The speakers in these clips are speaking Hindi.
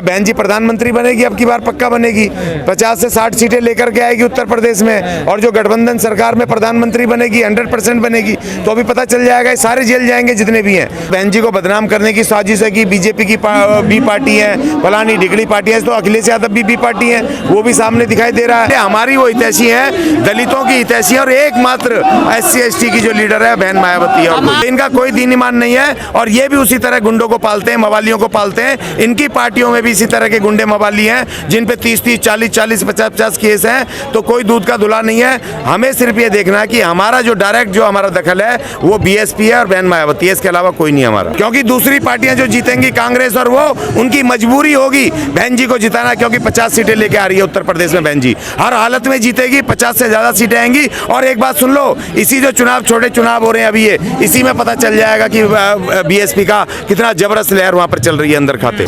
बहन जी प्रधानमंत्री बनेगी, अब की बार पक्का बनेगी। 50 से 60 सीटें लेकर के आएगी उत्तर प्रदेश में, और जो गठबंधन सरकार में प्रधानमंत्री बनेगी 100% बनेगी। तो अभी पता चल जाएगा, सारे जेल जाएंगे जितने भी हैं। बहन जी को बदनाम करने की साजिश है कि बीजेपी की बी पार्टी है, फलानी ढिगड़ी पार्टी है, तो अखिलेश यादव भी बी पार्टी है, वो भी सामने दिखाई दे रहा है। हमारी वो हितैषी है, दलितों की हितैषी है, और एकमात्र SC ST की जो लीडर है बहन मायावती है, और इनका कोई दीन ईमान नहीं है। और ये भी उसी तरह गुंडों को पालते हैं, मवालियों को पालते हैं। इनकी पार्टियों में भी इसी तरह के गुंडे मवाली हैं जिन पे 30-30, 40-40, 50-50 केस हैं। तो कोई दूध का धुला नहीं है। हमें सिर्फ ये देखना है कि हमारा जो डायरेक्ट जो हमारा दखल है वो BSP है और बहन मायावती है, इसके अलावा कोई नहीं हमारा। क्योंकि दूसरी पार्टियां जो जीतेंगी कांग्रेस और वो, उनकी मजबूरी होगी बहन जी को जिताना, क्योंकि 50 सीटें लेके आ रही है उत्तर प्रदेश में। बहन जी हर हालत में जीतेगी, 50 से ज्यादा सीटें आएंगी। और एक बात सुन लो, इसी जो चुनाव, छोटे चुनाव हो रहे हैं अभी, ये इसी में पता चल जाएगा कि BSP का कितना जबरदस्त लहर वहां पर चल रही है अंदर खाते।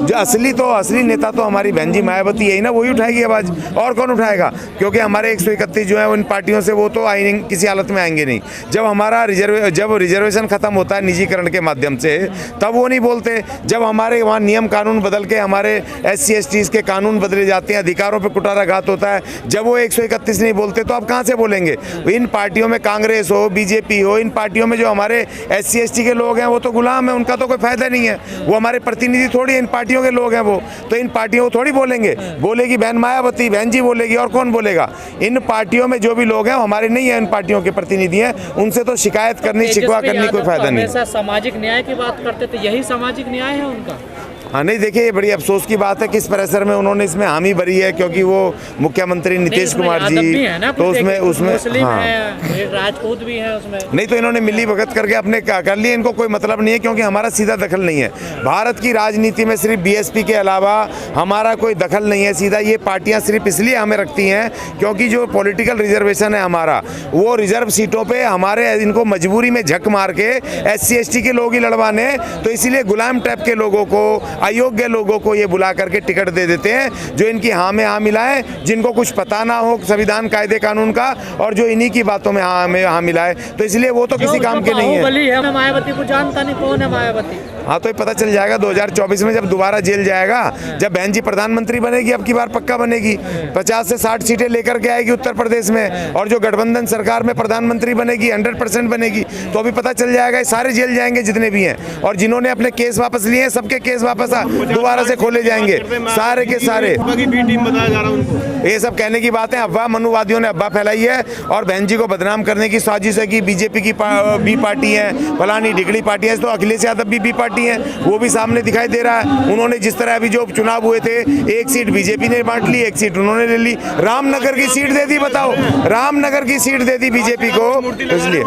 जो असली नेता तो हमारी बहन जी मायावती है ही ना, वही उठाएगी आवाज, और कौन उठाएगा? क्योंकि हमारे 131 जो है उन पार्टियों से, वो तो आएंगे, किसी हालत में आएंगे नहीं। जब हमारा जब रिजर्वेशन खत्म होता है निजीकरण के माध्यम से, तब वो नहीं बोलते। जब हमारे वहाँ नियम कानून बदल के हमारे SC ST के कानून बदले जाते हैं, अधिकारों पर कुठाराघात होता है, जब वो 131 नहीं बोलते, तो अब कहाँ से बोलेंगे? इन पार्टियों में कांग्रेस हो, BJP हो, इन पार्टियों में जो हमारे SC ST के लोग हैं वो तो गुलाम है, उनका तो कोई फायदा नहीं है। वो हमारे प्रतिनिधि थोड़ी, इन पार्टियों के लोग हैं वो, तो इन पार्टियों को थोड़ी बोलेंगे। बोलेगी बहन मायावती, बहन जी बोलेगी, और कौन बोलेगा? इन पार्टियों में जो भी लोग हैं वो हमारे नहीं है, इन पार्टियों के प्रतिनिधि हैं। उनसे तो शिकायत करनी, शिकवा करनी कोई फायदा नहीं। हमेशा सामाजिक न्याय की बात करते थे, यही सामाजिक न्याय है उनका। हाँ नहीं, देखिए ये बड़ी अफसोस की बात है कि इस परिसर में उन्होंने इसमें हामी भरी है, क्योंकि वो मुख्यमंत्री नीतीश कुमार जी, तो उसमें मुस्लिम है, राजपूत भी है उसमें। नहीं, तो इन्होंने मिली भगत करके अपने कर लिए, इनको कोई मतलब नहीं है, क्योंकि हमारा सीधा दखल नहीं है भारत की राजनीति में। सिर्फ BSP के अलावा हमारा कोई दखल नहीं है सीधा। ये पार्टियां सिर्फ इसलिए हमें रखती हैं क्योंकि जो पॉलिटिकल रिजर्वेशन है हमारा, वो रिजर्व सीटों पे हमारे, इनको मजबूरी में झक मार के SC ST के लोग ही लड़वाने, तो इसीलिए गुलाम टाइप के लोगों को, अयोग्य लोगों को ये बुला करके टिकट दे देते हैं, जो इनकी हाँ में हाँ मिलाए, जिनको कुछ पता ना हो संविधान कायदे कानून का, और जो इन्हीं की बातों में हाँ में हाँ मिलाए। तो इसलिए वो तो किसी काम के नहीं है। मायावती को जानता नहीं, कौन है मायावती? हाँ, तो ये पता चल जाएगा 2024 में, जब दोबारा जेल जाएगा, जब बहन जी प्रधानमंत्री बनेगी, अब की बार पक्का बनेगी। 50 से 60 सीटें लेकर के आएगी उत्तर प्रदेश में, और जो गठबंधन सरकार में प्रधानमंत्री बनेगी 100% बनेगी। तो अभी पता चल जाएगा, सारे जेल जाएंगे जितने भी हैं, और जिन्होंने अपने केस वापस लिए हैं सबके केस वापस दोबारा से खोले जाएंगे, सारे के सारे। ये सब कहने की बातें, अफवाह, मनुवादियों ने अफवाह फैलाई है, और बहन जी को बदनाम करने की साजिश है कि बीजेपी की बी पार्टी है, फलानी ढिगड़ी पार्टी है, तो अखिलेश यादव भी बी पार्टी है, वो भी सामने दिखाई दे रहा है। उन्होंने जिस तरह अभी जो चुनाव हुए थे, एक सीट बीजेपी ने बांट ली, एक सीट उन्होंने ले ली। रामनगर की सीट दे दी, बताओ, रामनगर की सीट दे दी बीजेपी को, इसलिए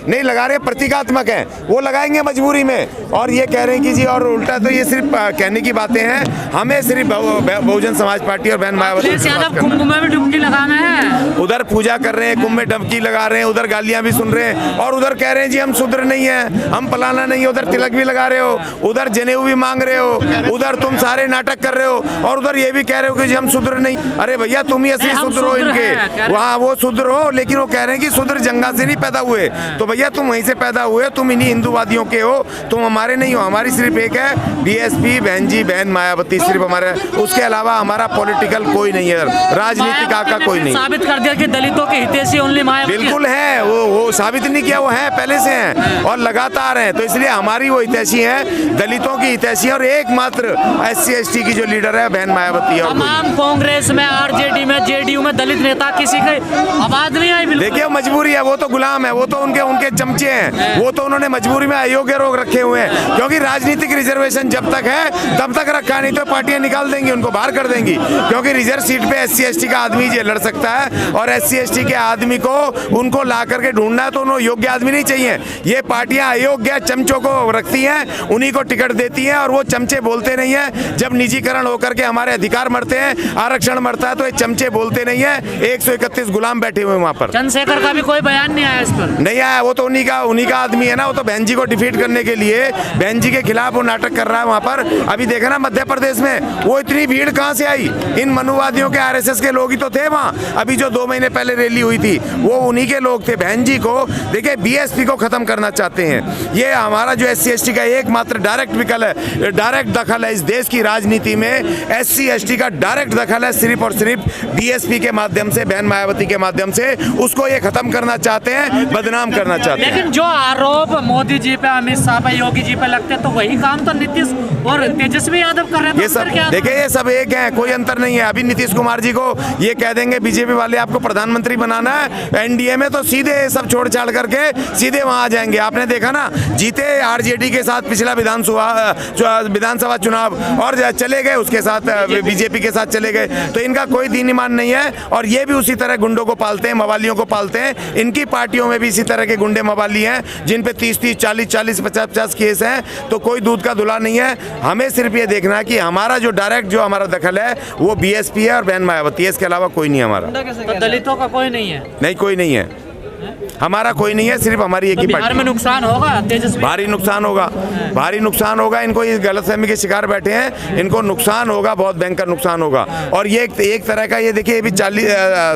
नहीं लगा रहे, प्रतीकात्मक है, वो लगाएंगे मजबूरी में। और ये कह रहे हैं कि जी, और उल्टा, तो ये सिर्फ कहने की बातें हैं। हमें सिर्फ बहुजन समाज पार्टी और बहन मायावती कुंभ में भी डुबकी लगाना है, उधर पूजा कर रहे हैं, कुंभ में डुबकी लगा रहे हैं, उधर गालियां भी सुन रहे हैं, और उधर कह रहे हैं जी हम शुद्र नहीं है, हम फलाना नहीं है, उधर तिलक भी लगा रहे हो, उधर जनेऊ भी मांग रहे हो, उधर तुम सारे नाटक कर रहे हो, और उधर ये भी कह रहे हो कि जी हम शुद्र नहीं। अरे भैया, तुम ही असली शुद्र हो इनके, वहाँ वो शुद्र हो, लेकिन वो कह रहे हैं कि शुद्र जंगा से नहीं पैदा हुए। तो भैया तुम वहीं से पैदा हुए, तुम इन्हीं हिंदूवादियों के हो, तुम हमारे नहीं हो। हमारी सिर्फ एक है BSP, बहन जी, बहन मायावती, सिर्फ हमारे, उसके अलावा हमारा पॉलिटिकल कोई नहीं है, राजनीतिक का कोई नहीं। साबित कर दिया कि दलितों के हितैषी ओनली मायावती। बिल्कुल है, वो साबित नहीं किया, वो है, पहले से हैं और लगातार हैं। तो इसलिए हमारी वो हितैषी है, दलितों की हितैषी, और एकमात्र SC ST की जो लीडर है बहन मायावती है। तमाम कांग्रेस में, RJD में, JDU में दलित नेता किसी की आवाज नहीं आई। देखिए मजबूरी है, वो तो गुलाम है, वो तो उनके चमचे हैं, वो तो उन्होंने मजबूरी में अयोग्य लोग रखे हुए हैं, क्योंकि राजनीतिक रिजर्वेशन जब तक है तब तक रखा, नहीं तो पार्टियां निकाल देंगी, उनको बाहर कर देंगी। क्योंकि रिजर्व सीट पे SC ST का आदमी ये लड़ सकता है, और SC ST के आदमी को उनको ला करके ढूंढना है, तो उन्हें योग्य आदमी नहीं चाहिए। ये पार्टियां अयोग्य चमचों को रखती हैं, उन्हीं को टिकट देती हैं, और वो चमचे बोलते नहीं है। जब निजीकरण होकर के हमारे अधिकार मरते हैं, आरक्षण मरता है, तो ये चमचे बोलते नहीं है। 131 गुलाम बैठे हुए वहाँ पर। चंद्रशेखर का भी कोई बयान नहीं आया इस पर, नहीं आया, वो तो उन्हीं का आदमी है ना, वो तो बहन जी को डिफीट करने के लिए, बहन जी के खिलाफ वो नाटक कर रहा है वहाँ पर। अभी देखा ना मध्य प्रदेश में वो इतनी भीड़ कहाँ से आई? इन मनुवादियों के आरएसएस के लोग ही तो थे वहाँ। अभी जो 2 महीने पहले रैली हुई थी वो उन्हीं के लोग थे। बहन जी को देखिए बीएसपी को खत्म करना चाहते हैं। ये हमारा जो SC ST का एकमात्र डायरेक्ट दखल है इस देश की राजनीति में। SC ST का डायरेक्ट दखल है सिर्फ और सिर्फ बीएसपी के माध्यम से, बहन मायावती के माध्यम से। उसको ये खत्म करना चाहते हैं, बदनाम करना चाहते हैं। लेकिन जो आरोप मोदी जी पे, अमित शाह पे, योगी जी पे लगते हैं तो वही काम तो नीतीश और तेजस्वी यादव कर रहे हैं। ये सब देखिए, ये सब एक है, कोई अंतर नहीं है। अभी नीतीश कुमार जी को ये कह देंगे बीजेपी वाले आपको प्रधानमंत्री बनाना है, एनडीए में तो सीधे सब छोड़ छाड़ करके सीधे वहां आ जाएंगे। आपने देखा ना, जीते आरजेडी के साथ पिछला विधानसभा चुनाव और चले गए उसके साथ, बीजेपी के साथ चले गए। तो इनका कोई दीन ईमान नहीं है और ये भी उसी तरह गुंडों को पालते हैं, मवालियों को पालते हैं। इनकी पार्टियों में भी इसी तरह के गुंडे मवाली हैं जिन पे 30-30, 40-40, 50-50 केस हैं। तो कोई दूध का धुला नहीं है। हमें सिर्फ ये देखना है कि हमारा जो डायरेक्ट जो हमारा दखल है वो बीएसपी है और बहन मायावती है, इसके अलावा कोई नहीं हमारा। तो दलितों का कोई नहीं है? नहीं, कोई नहीं है, हमारा कोई नहीं है, सिर्फ हमारी एक ही पार्टी। बिहार में नुकसान होगा तेजस्वी? भारी नुकसान होगा, भारी नुकसान होगा। इनको ये गलतफहमी के शिकार बैठे हैं, इनको नुकसान होगा, बहुत भयंकर नुकसान होगा। और ये एक तरह का ये देखिए, ये भी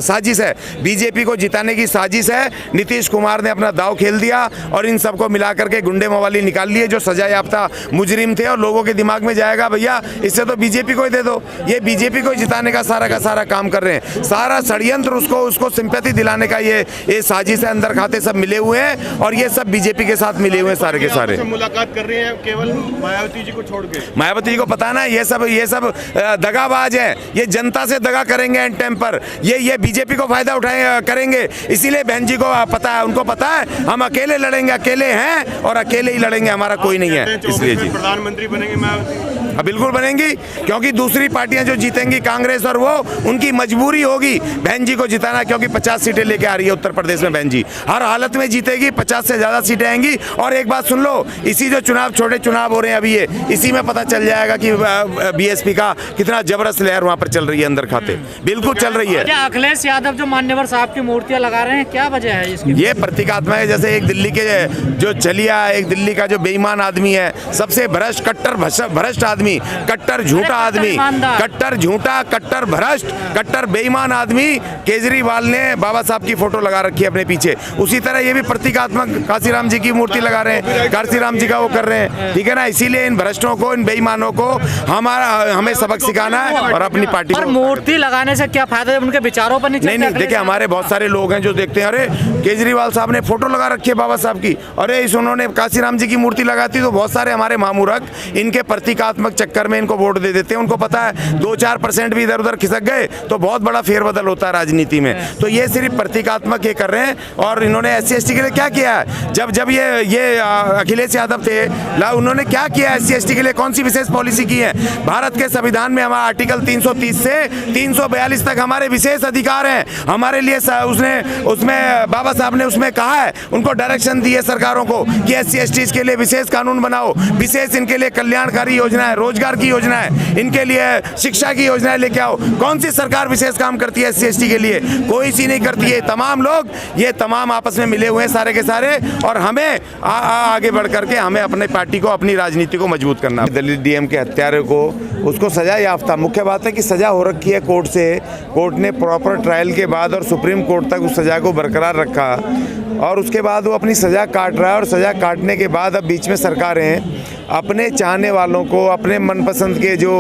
साजिश है, बीजेपी को जिताने की साजिश है। नीतीश कुमार ने अपना दाव खेल दिया और इन सबको मिला करके गुंडे मवाली निकाल लिए जो सजा याफ्ता मुजरिम थे। और लोगों के दिमाग में जाएगा भैया इससे तो बीजेपी को ही दे दो। ये बीजेपी को जिताने का सारा काम कर रहे हैं। सारा षड्यंत्र उसको सिंपैथी दिलाने का ये साजिश है। अंदर खाते सब मिले हुए हैं और ये सब बीजेपी के साथ मिले हुए हैं सारे के सारे। मुलाकात कर रहे हैं केवल मायावती जी को छोड़ के। मायावती जी को पता है ना, ये सब दगाबाज हैं। ये जनता से दगा करेंगे एंड टाइम पर। ये बीजेपी को फायदा करेंगे। इसीलिए बहन जी को पता है, उनको पता है हम अकेले लड़ेंगे, अकेले हैं और अकेले ही लड़ेंगे, हमारा कोई नहीं है। इसलिए जी प्रधानमंत्री बनेंगे मायावती? बिल्कुल बनेंगी, क्योंकि दूसरी पार्टियां जो जीतेंगी कांग्रेस और वो, उनकी मजबूरी होगी बहन जी को जिताना, क्योंकि 50 सीटें लेके आ रही है उत्तर प्रदेश में। बहन जी हर हालत में जीतेगी, 50 से ज्यादा सीटें आएंगी। और एक बात सुन लो, इसी जो छोटे चुनाव हो रहे हैं अभी, ये इसी में पता चल जाएगा कि बीएसपी का कितना जबरदस्त लहर वहां पर चल रही है अंदर खाते। बिल्कुल चल रही है। क्या अखिलेश यादव जो मान्यवर साहब की मूर्तियां लगा रहे हैं, क्या वजह है इसकी? ये प्रतीकात्मक है। जैसे एक दिल्ली के जो चलिया, एक दिल्ली का जो बेईमान आदमी है, सबसे भ्रष्ट, कट्टर भ्रष्ट आदमी, कट्टर झूठा आदमी, कट्टर झूठा, कट्टर भ्रष्ट, कट्टर बेईमान आदमी केजरीवाल ने बाबा साहब की फोटो लगा रखी है अपने पीछे। उसी तरह ये भी प्रतीकात्मक काशीराम जी की मूर्ति लगा रहे हैं, काशीराम जी का वो कर रहे हैं, ठीक है ना। इसीलिए इन भ्रष्टों को, इन बेईमानों को हमें सबक सिखाना है और अपनी पार्टी और मूर्ति लगाने से क्या फायदा है? उनके विचारों पर नहीं? नहीं, देखिए हमारे बहुत सारे लोग हैं जो देखते हैं, अरे केजरीवाल साहब ने फोटो लगा रखी है बाबा साहब की, अरे इस उन्होंने काशीराम जी की मूर्ति लगाती। तो बहुत सारे हमारे मामूरख इनके प्रतीकात्मक चक्कर में इनको वोट दे देते हैं। उनको पता है 2-4% भी इधर उधर खिसक गए तो बहुत बड़ा फेरबदल होता है राजनीति में। तो ये सिर्फ प्रतीकात्मक ये कर रहे हैं। और इन्होंने SC ST के लिए क्या किया है? जब ये अखिलेश यादव थे, उन्होंने क्या किया SC ST के लिए? कौन सी विशेष पॉलिसी की है? भारत के संविधान में हमारा आर्टिकल 330 से 342 तक हमारे विशेष अधिकार हैं। हमारे लिए उसमें बाबा साहब ने उसमें कहा है, उनको डायरेक्शन दी है सरकारों को कि SC ST के लिए विशेष कानून बनाओ, विशेष इनके लिए कल्याणकारी योजना है, रोजगार की योजना है, इनके लिए शिक्षा की योजना लेके आओ। कौन सी सरकार विशेष काम करती है SC ST के लिए? कोई सी नहीं करती है। तमाम लोग ये तमाम आपस में मिले हुए हैं सारे के सारे। और हमें आगे बढ़ करके हमें अपने पार्टी को, अपनी राजनीति को मजबूत करना। दलित डीएम के हत्यारे को, उसको सजा याफ्ता, मुख्य बात है कि सजा हो रखी है कोर्ट से, कोर्ट ने प्रॉपर ट्रायल के बाद और सुप्रीम कोर्ट तक उस सजा को बरकरार रखा और उसके बाद वो अपनी सजा काट रहा है। और सजा काटने के बाद अब बीच में सरकारें अपने चाहने वालों को, अपने मनपसंद के जो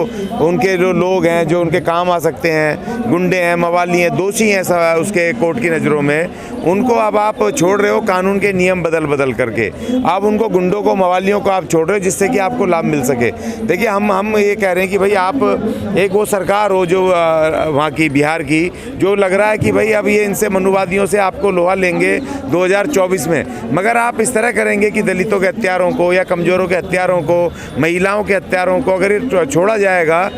उनके जो लोग हैं, जो उनके काम आ सकते हैं, गुंडे हैं, मवाली हैं, दोषी हैं उसके कोर्ट की नज़रों में, उनको अब आप छोड़ रहे हो कानून के नियम बदल करके। आप उनको, गुंडों को, मवालियों को आप छोड़ रहे हो जिससे कि आपको लाभ मिल सके। देखिए हम ये कह रहे हैं कि भाई आप एक वो सरकार हो जो वहाँ की, बिहार की, जो लग रहा है कि भाई अब ये इनसे मनुवादियों से आपको लोहा लेंगे 2024 में। मगर आप इस तरह करेंगे कि दलितों के हत्यारों को या कमज़ोरों के हत्यारों को, महिलाओं के हत्यारों को अगर ये छोड़ा जाएगा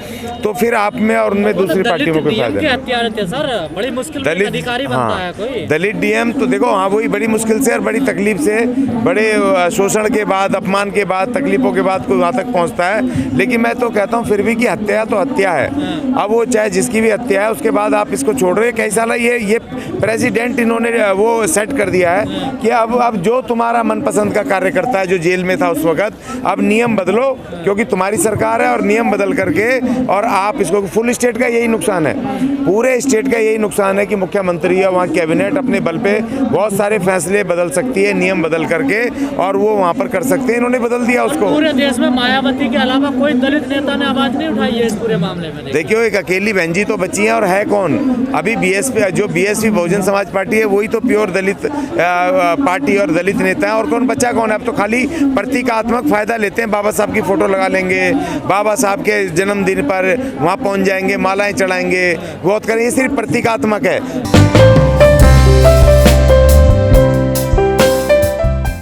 तो फिर आप में और उनमें दूसरी पार्टियों में कोई फायदा नहीं। हत्यारे थे सर, बड़ी मुश्किल में अधिकारी बनता है कोई। दलित डीएम तो देखो देखो हाँ वही बड़ी मुश्किल से और बड़ी तकलीफ से, बड़े शोषण के बाद, अपमान के बाद, तकलीफों के बाद कोई वहाँ तक पहुँचता है। लेकिन मैं तो कहता हूँ फिर भी कि हत्या तो हत्या है। अब वो चाहे जिसकी भी हत्या है, उसके बाद आप इसको छोड़ रहे हैं। कई साल ये प्रेसिडेंट इन्होंने वो सेट कर दिया है कि अब जो तुम्हारा मनपसंद का कार्यकर्ता है जो जेल में था उस वक्त, अब नियम बदलो क्योंकि तुम्हारी सरकार है, और नियम बदल करके और आप इसको, फुल स्टेट का यही नुकसान है, पूरे स्टेट का यही नुकसान है कि मुख्यमंत्री या वहाँ कैबिनेट अपने बल पे बहुत सारे फैसले बदल सकती है, नियम बदल करके, और वो वहाँ पर कर सकते हैं। इन्होंने बदल दिया उसको। पूरे देश में मायावती के अलावा कोई दलित नेता ने आवाज नहीं उठाई है इस पूरे मामले में। देखियो एक अकेली बहन जी तो बची हैं, और है कौन अभी बीएसपी बहुजन समाज पार्टी है, वही तो प्योर दलित पार्टी और दलित नेता है, और कौन बच्चा कौन है। अब तो खाली प्रतीकात्मक फायदा लेते हैं, बाबा साहब की फोटो लगा लेंगे, बाबा साहब के जन्मदिन पर वहाँ पहुँच जाएंगे, मालाएं चढ़ाएंगे, बहुत करेंगे, सिर्फ प्रतीकात्मक है।